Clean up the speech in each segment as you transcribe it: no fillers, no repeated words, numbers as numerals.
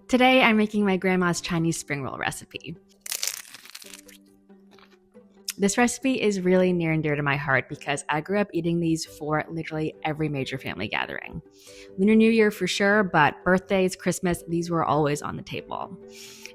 Today, I'm making my grandma's Chinese spring roll recipe. This recipe is really near and dear to my heart because I grew up eating these for literally every major family gathering. Lunar New Year for sure, but birthdays, Christmas, these were always on the table.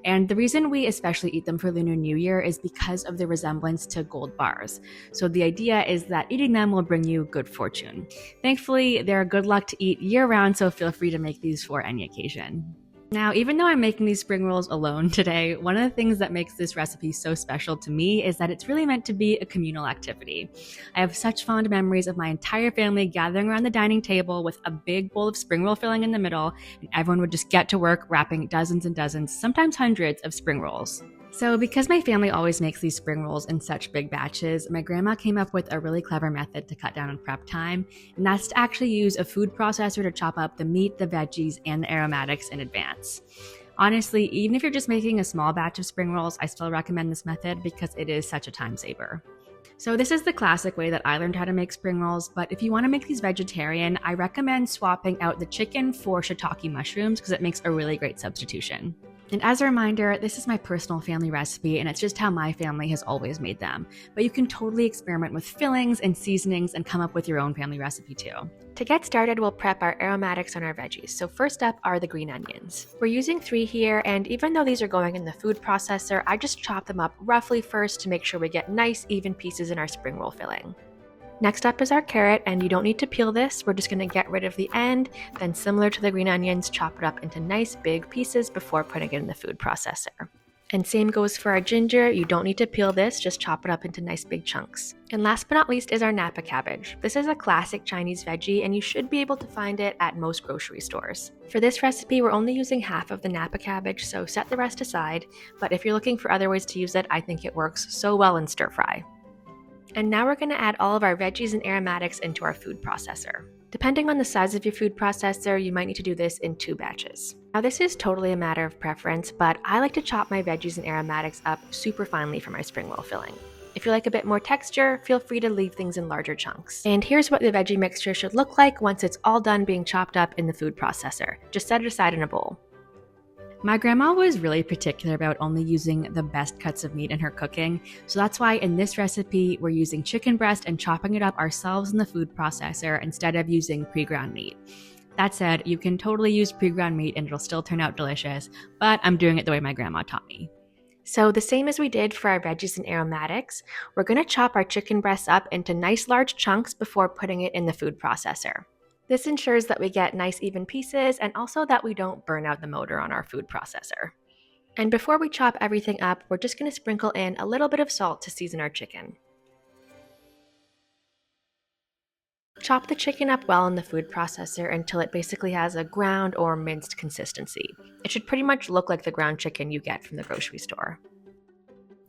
And the reason we especially eat them for Lunar New Year is because of the resemblance to gold bars. So the idea is that eating them will bring you good fortune. Thankfully, they're good luck to eat year-round, so feel free to make these for any occasion. Now, even though I'm making these spring rolls alone today, one of the things that makes this recipe so special to me is that it's really meant to be a communal activity. I have such fond memories of my entire family gathering around the dining table with a big bowl of spring roll filling in the middle, and everyone would just get to work wrapping dozens and dozens, sometimes hundreds of spring rolls. So because my family always makes these spring rolls in such big batches, my grandma came up with a really clever method to cut down on prep time, and that's to actually use a food processor to chop up the meat, the veggies, and the aromatics in advance. Honestly, even if you're just making a small batch of spring rolls, I still recommend this method because it is such a time saver. So this is the classic way that I learned how to make spring rolls, but if you want to make these vegetarian, I recommend swapping out the chicken for shiitake mushrooms because it makes a really great substitution. And as a reminder, this is my personal family recipe and it's just how my family has always made them. But you can totally experiment with fillings and seasonings and come up with your own family recipe too. To get started, we'll prep our aromatics on our veggies. So first up are the green onions. We're using 3 here, and even though these are going in the food processor, I just chop them up roughly first to make sure we get nice even pieces in our spring roll filling. Next up is our carrot, and you don't need to peel this. We're just going to get rid of the end, then similar to the green onions, chop it up into nice big pieces before putting it in the food processor. And same goes for our ginger. You don't need to peel this, just chop it up into nice big chunks. And last but not least is our Napa cabbage. This is a classic Chinese veggie, and you should be able to find it at most grocery stores. For this recipe, we're only using half of the Napa cabbage, so set the rest aside. But if you're looking for other ways to use it, I think it works so well in stir fry. And now we're going to add all of our veggies and aromatics into our food processor. Depending on the size of your food processor, you might need to do this in 2 batches. Now this is totally a matter of preference, but I like to chop my veggies and aromatics up super finely for my spring roll filling. If you like a bit more texture, feel free to leave things in larger chunks. And here's what the veggie mixture should look like once it's all done being chopped up in the food processor. Just set it aside in a bowl. My grandma was really particular about only using the best cuts of meat in her cooking, so that's why in this recipe we're using chicken breast and chopping it up ourselves in the food processor instead of using pre-ground meat. That said, you can totally use pre-ground meat and it'll still turn out delicious, but I'm doing it the way my grandma taught me. So the same as we did for our veggies and aromatics, we're going to chop our chicken breasts up into nice large chunks before putting it in the food processor. This ensures that we get nice even pieces and also that we don't burn out the motor on our food processor. And before we chop everything up, we're just going to sprinkle in a little bit of salt to season our chicken. Chop the chicken up well in the food processor until it basically has a ground or minced consistency. It should pretty much look like the ground chicken you get from the grocery store.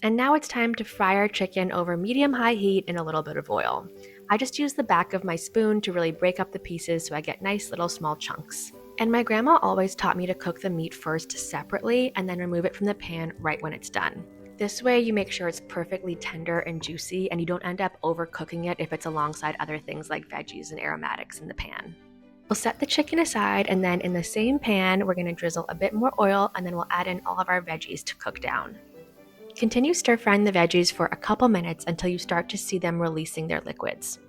And now it's time to fry our chicken over medium-high heat in a little bit of oil. I just use the back of my spoon to really break up the pieces so I get nice little small chunks. And my grandma always taught me to cook the meat first separately and then remove it from the pan right when it's done. This way you make sure it's perfectly tender and juicy and you don't end up overcooking it if it's alongside other things like veggies and aromatics in the pan. We'll set the chicken aside, and then in the same pan we're going to drizzle a bit more oil, and then we'll add in all of our veggies to cook down. Continue stir-frying the veggies for a couple minutes until you start to see them releasing their liquids.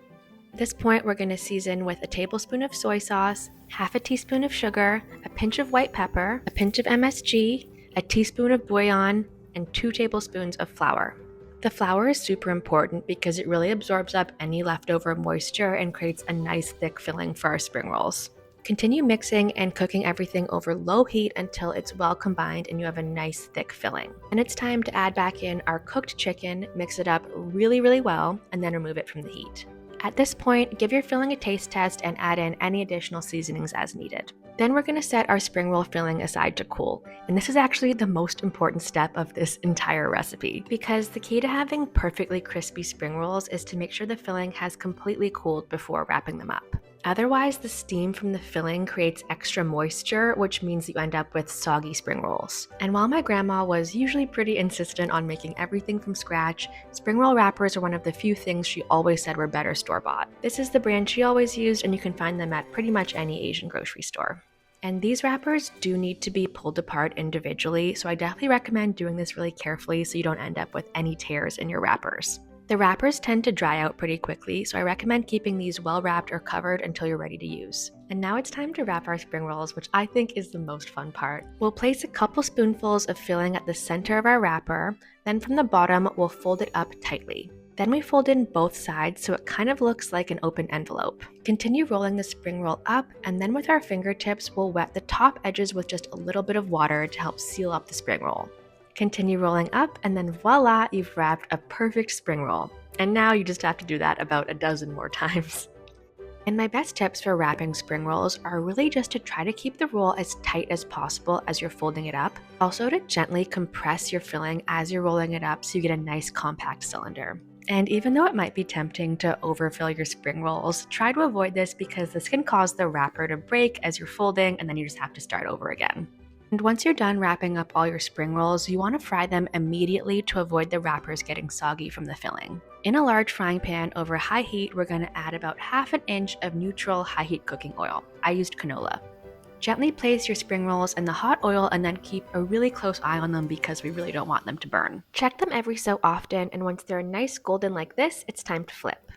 At this point, we're going to season with a tablespoon of soy sauce, half a teaspoon of sugar, a pinch of white pepper, a pinch of MSG, a teaspoon of bouillon, and 2 tablespoons of flour. The flour is super important because it really absorbs up any leftover moisture and creates a nice thick filling for our spring rolls. Continue mixing and cooking everything over low heat until it's well combined and you have a nice thick filling. And it's time to add back in our cooked chicken, mix it up really well, and then remove it from the heat. At this point, give your filling a taste test and add in any additional seasonings as needed. Then we're going to set our spring roll filling aside to cool. And this is actually the most important step of this entire recipe, because the key to having perfectly crispy spring rolls is to make sure the filling has completely cooled before wrapping them up. Otherwise, the steam from the filling creates extra moisture, which means you end up with soggy spring rolls. And while my grandma was usually pretty insistent on making everything from scratch, spring roll wrappers are one of the few things she always said were better store-bought. This is the brand she always used, and you can find them at pretty much any Asian grocery store. And these wrappers do need to be pulled apart individually, so I definitely recommend doing this really carefully so you don't end up with any tears in your wrappers. The wrappers tend to dry out pretty quickly, so I recommend keeping these well wrapped or covered until you're ready to use. And now it's time to wrap our spring rolls, which I think is the most fun part. We'll place a couple spoonfuls of filling at the center of our wrapper, then from the bottom we'll fold it up tightly. Then we fold in both sides so it kind of looks like an open envelope. Continue rolling the spring roll up, and then with our fingertips we'll wet the top edges with just a little bit of water to help seal up the spring roll. Continue rolling up, and then voila, you've wrapped a perfect spring roll. And now you just have to do that about a dozen more times. And my best tips for wrapping spring rolls are really just to try to keep the roll as tight as possible as you're folding it up. Also to gently compress your filling as you're rolling it up so you get a nice compact cylinder. And even though it might be tempting to overfill your spring rolls, try to avoid this because this can cause the wrapper to break as you're folding, and then you just have to start over again. And once you're done wrapping up all your spring rolls, you want to fry them immediately to avoid the wrappers getting soggy from the filling. In a large frying pan over high heat, we're going to add about ½ inch of neutral high heat cooking oil. I used canola. Gently place your spring rolls in the hot oil and then keep a really close eye on them because we really don't want them to burn. Check them every so often, and once they're nice golden like this, it's time to flip.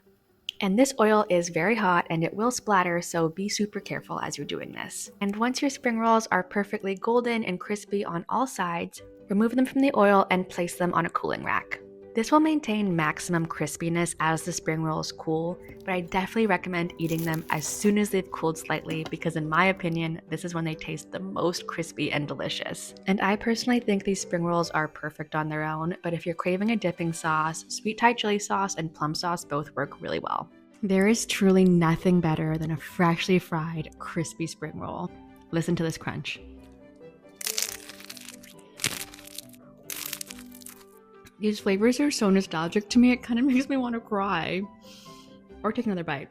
And this oil is very hot and it will splatter, so be super careful as you're doing this. And once your spring rolls are perfectly golden and crispy on all sides, remove them from the oil and place them on a cooling rack. This will maintain maximum crispiness as the spring rolls cool, but I definitely recommend eating them as soon as they've cooled slightly because in my opinion, this is when they taste the most crispy and delicious. And I personally think these spring rolls are perfect on their own, but if you're craving a dipping sauce, sweet Thai chili sauce and plum sauce both work really well. There is truly nothing better than a freshly fried, crispy spring roll. Listen to this crunch. These flavors are so nostalgic to me, it kind of makes me want to cry. Or take another bite.